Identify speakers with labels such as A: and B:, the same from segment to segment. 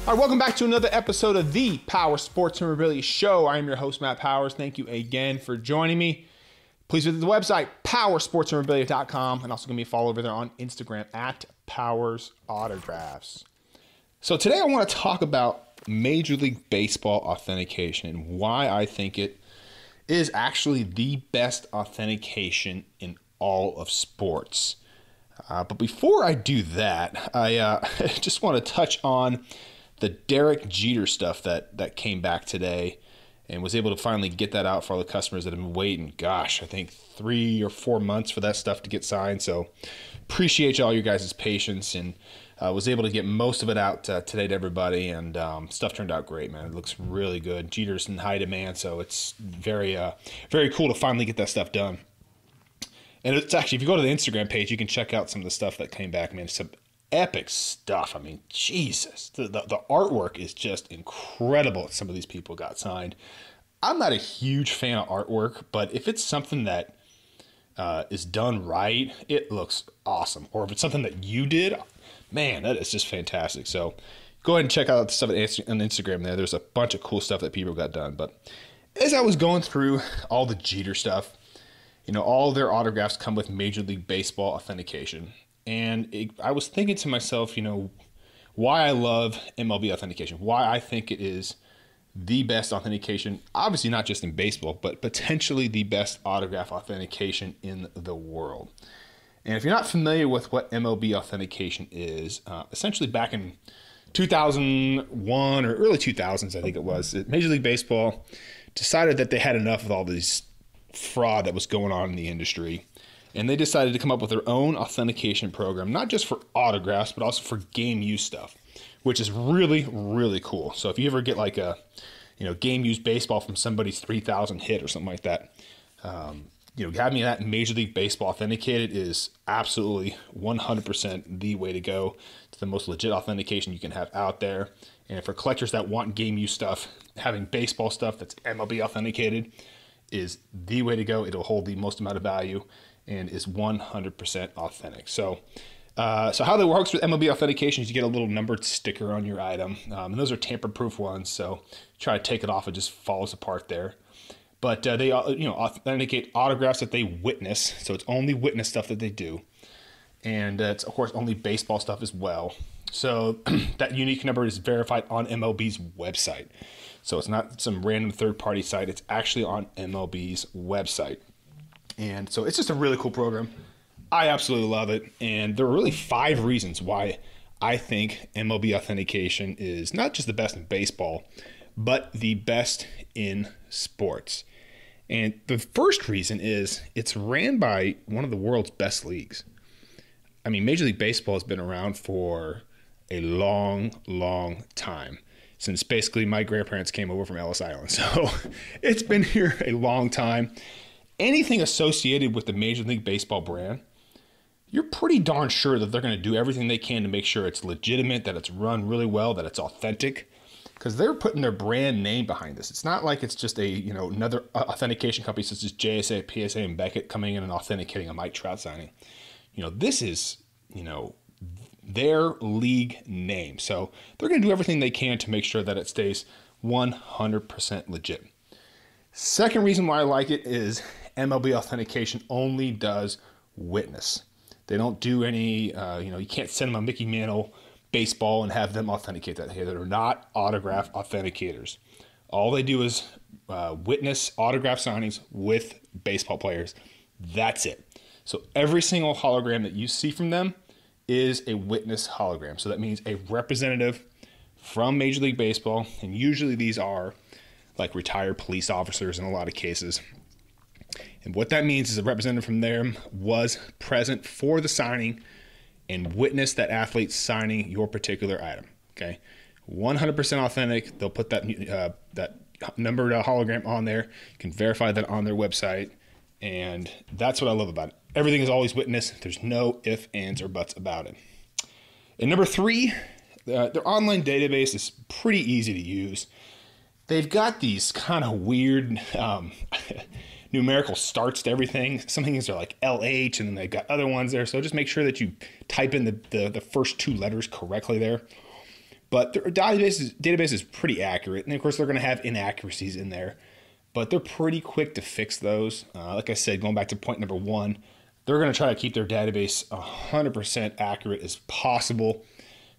A: All right, welcome back to another episode of the Power Sports Memorabilia Show. I am your host, Matt Powers. Thank you again for joining me. Please visit the website, powersportsmemorabilia.com, and also give me a follow over there on Instagram at Powers Autographs. So today I want to talk about Major League Baseball authentication and why I think it is actually the best authentication in all of sports. But before I do that, I just want to touch on the Derek Jeter stuff that came back today and was able to finally get that out for all the customers that have been waiting, gosh, I think 3 or 4 months for that stuff to get signed. So appreciate all your guys' patience, and was able to get most of it out today to everybody, and stuff turned out great, man. It looks really good. Jeter's in high demand, so it's very cool to finally get that stuff done. And it's actually, if you go to the Instagram page, you can check out some of the stuff that came back, man. It's some epic stuff. I mean, Jesus, the artwork is just incredible that some of these people got signed. I'm not a huge fan of artwork, but if it's something that is done right, it looks awesome. Or if it's something that you did, man, that is just fantastic. So go ahead and check out the stuff on Instagram there. There's a bunch of cool stuff that people got done. But as I was going through all the Jeter stuff, you know, all their autographs come with Major League Baseball authentication. And I was thinking to myself, you know, why I love MLB authentication, why I think it is the best authentication, obviously not just in baseball, but potentially the best autograph authentication in the world. And if you're not familiar with what MLB authentication is, essentially back in 2001 or early 2000s, I think it was, Major League Baseball decided that they had enough of all these fraud that was going on in the industry. And they decided to come up with their own authentication program, not just for autographs, but also for game use stuff, which is really, really cool. So if you ever get like a, game use baseball from somebody's 3,000 hit or something like that, having that Major League Baseball authenticated is absolutely 100% the way to go. It's the most legit authentication you can have out there. And for collectors that want game use stuff, having baseball stuff that's MLB authenticated is the way to go. It'll hold the most amount of value and is 100% authentic. So how that works with MLB authentication is you get a little numbered sticker on your item. And those are tamper-proof ones, so try to take it off, it just falls apart there. But they authenticate autographs that they witness, so it's only witness stuff that they do. And it's, of course, only baseball stuff as well. So that unique number is verified on MLB's website. So it's not some random third-party site. It's actually on MLB's website. And so it's just a really cool program. I absolutely love it. And there are really 5 reasons why I think MLB authentication is not just the best in baseball, but the best in sports. And the first reason is it's ran by one of the world's best leagues. I mean, Major League Baseball has been around for a long, long time, since basically my grandparents came over from Ellis Island. So it's been here a long time. Anything associated with the Major League Baseball brand, you're pretty darn sure that they're going to do everything they can to make sure it's legitimate, that it's run really well, that it's authentic, because they're putting their brand name behind this. It's not like it's just another authentication company such as JSA, PSA, and Beckett coming in and authenticating a Mike Trout signing. This is, their league name. So they're going to do everything they can to make sure that it stays 100% legit. Second reason why I like it is MLB authentication only does witness. They don't do any, you can't send them a Mickey Mantle baseball and have them authenticate that. Hey, they're not autograph authenticators. All they do is witness autograph signings with baseball players. That's it. So every single hologram that you see from them is a witness hologram. So that means a representative from Major League Baseball, and usually these are like retired police officers in a lot of cases. And what that means is a representative from them was present for the signing and witnessed that athlete signing your particular item. Okay, 100% authentic. They'll put that numbered hologram on there. You can verify that on their website, and that's what I love about it. Everything is always witnessed. There's no ifs, ands, or buts about it. And number 3, their online database is pretty easy to use. They've got these kind of weird numerical starts to everything. Some things are like LH, and then they've got other ones there. So just make sure that you type in the first 2 letters correctly there. but their database is pretty accurate. And of course, they're going to have inaccuracies in there, but they're pretty quick to fix those. Like I said, going back to point number one, they're going to try to keep their database 100% accurate as possible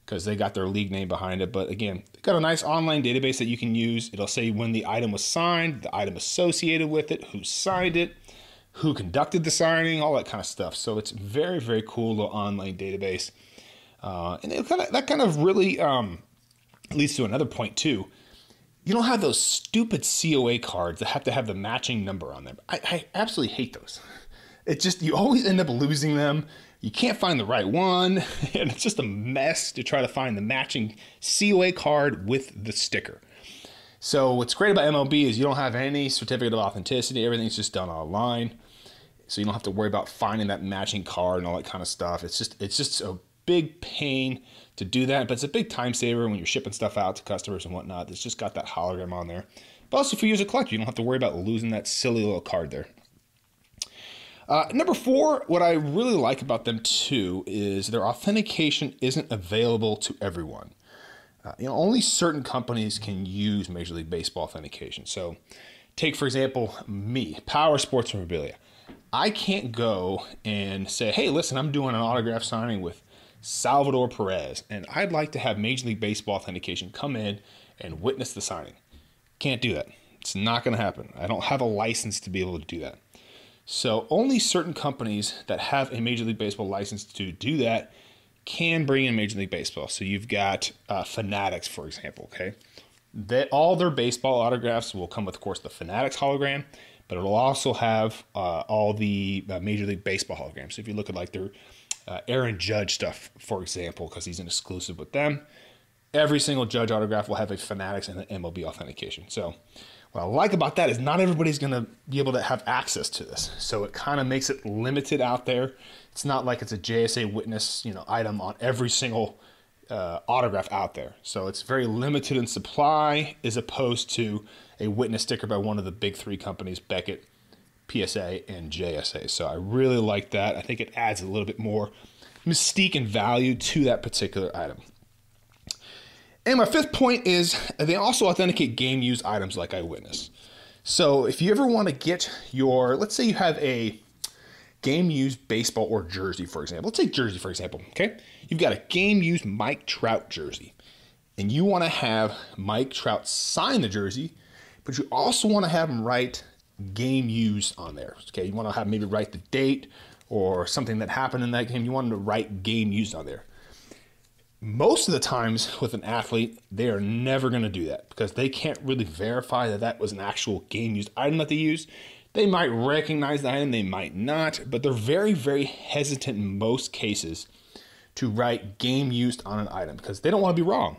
A: because they got their league name behind it. But again, they've got a nice online database that you can use. It'll say when the item was signed, the item associated with it, who signed it, who conducted the signing, all that kind of stuff. So it's very, very cool little online database. And that kind of really leads to another point too. You don't have those stupid COA cards that have to have the matching number on them. I absolutely hate those. It's just, you always end up losing them. You can't find the right one, and it's just a mess to try to find the matching COA card with the sticker. So what's great about MLB is you don't have any certificate of authenticity. Everything's just done online. So you don't have to worry about finding that matching card and all that kind of stuff. It's just a big pain to do that, but it's a big time saver when you're shipping stuff out to customers and whatnot. It's just got that hologram on there. But also if you use a collector, you don't have to worry about losing that silly little card there. Number 4, what I really like about them too is their authentication isn't available to everyone. Only certain companies can use Major League Baseball authentication. So take, for example, me, Power Sports Memorabilia. I can't go and say, hey, listen, I'm doing an autograph signing with Salvador Perez, and I'd like to have Major League Baseball authentication come in and witness the signing. Can't do that. It's not going to happen. I don't have a license to be able to do that. So only certain companies that have a Major League Baseball license to do that can bring in Major League Baseball. So you've got Fanatics, for example, okay? All their baseball autographs will come with, of course, the Fanatics hologram, but it'll also have all the Major League Baseball holograms. So if you look at like their Aaron Judge stuff, for example, because he's an exclusive with them, every single Judge autograph will have a Fanatics and an MLB authentication. So what I like about that is not everybody's going to be able to have access to this. So it kind of makes it limited out there. It's not like it's a JSA witness, item on every single autograph out there. So it's very limited in supply as opposed to a witness sticker by one of the big 3 companies, Beckett, PSA, and JSA. So I really like that. I think it adds a little bit more mystique and value to that particular item. And my 5th point is they also authenticate game-used items like Eyewitness. So if you ever want to get let's say you have a game-used baseball or jersey, for example. Let's take jersey, for example, okay? You've got a game-used Mike Trout jersey, and you want to have Mike Trout sign the jersey, but you also want to have him write game used on there, okay? You want to have maybe write the date or something that happened in that game. You want him to write game used on there. Most of the times with an athlete, they are never going to do that because they can't really verify that that was an actual game-used item that they used. They might recognize the item, they might not, but they're very, very hesitant in most cases to write game-used on an item because they don't want to be wrong.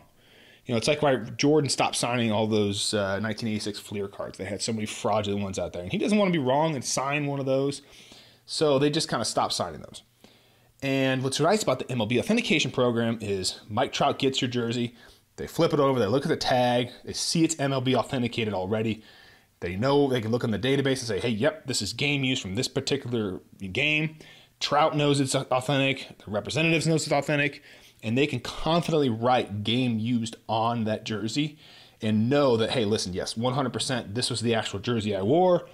A: It's like why Jordan stopped signing all those 1986 Fleer cards. They had so many fraudulent ones out there, and he doesn't want to be wrong and sign one of those, so they just kind of stopped signing those. And what's nice about the MLB authentication program is Mike Trout gets your jersey, they flip it over, they look at the tag, they see it's MLB authenticated already. They know they can look in the database and say, hey, yep, this is game used from this particular game. Trout knows it's authentic, the representatives knows it's authentic, and they can confidently write game used on that jersey and know that, hey, listen, yes, 100%, this was the actual jersey I wore.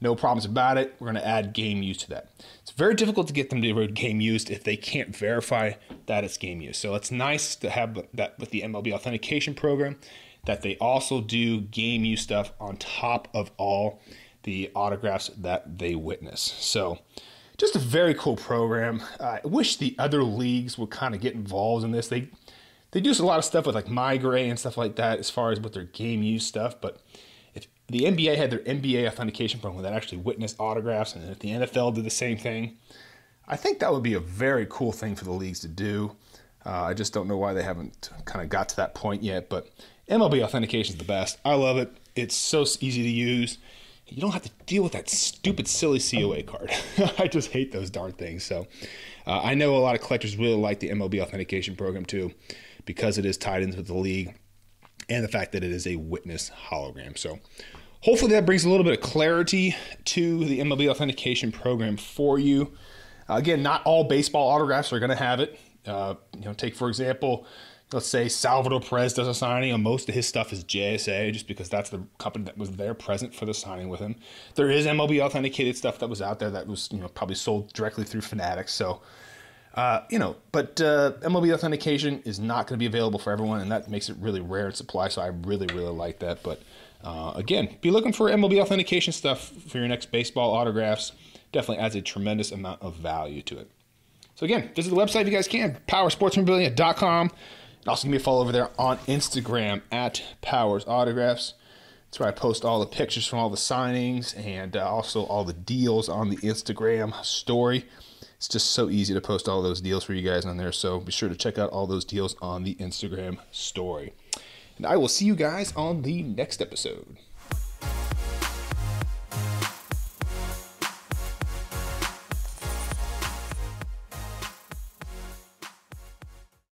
A: No problems about it. We're going to add game used to that. It's very difficult to get them to write game used if they can't verify that it's game used. So it's nice to have that with the MLB authentication program, that they also do game used stuff on top of all the autographs that they witness. So just a very cool program. I wish the other leagues would kind of get involved in this. They do a lot of stuff with like MyGray and stuff like that as far as with their game used stuff, but if the NBA had their NBA authentication program that actually witnessed autographs, and if the NFL did the same thing, I think that would be a very cool thing for the leagues to do. I just don't know why they haven't kind of got to that point yet, but MLB authentication is the best. I love it. It's so easy to use. You don't have to deal with that stupid, silly COA card. I just hate those darn things. So I know a lot of collectors really like the MLB authentication program too, because it is tied into the league and the fact that it is a witness hologram. So hopefully that brings a little bit of clarity to the MLB authentication program for you. Again, not all baseball autographs are going to have it. Take, for example, let's say Salvador Perez does a signing, and most of his stuff is JSA, just because that's the company that was there present for the signing with him. There is MLB authenticated stuff that was out there that was, probably sold directly through Fanatics. So, but MLB authentication is not going to be available for everyone, and that makes it really rare in supply. So I really, really like that. But again, be looking for MLB authentication stuff for your next baseball autographs. Definitely adds a tremendous amount of value to it. So again, visit the website if you guys can, powersportsmemorabilia.com. Also, give me a follow over there on Instagram at Powers Autographs. That's where I post all the pictures from all the signings and also all the deals on the Instagram story. It's just so easy to post all those deals for you guys on there. So be sure to check out all those deals on the Instagram story. And I will see you guys on the next episode.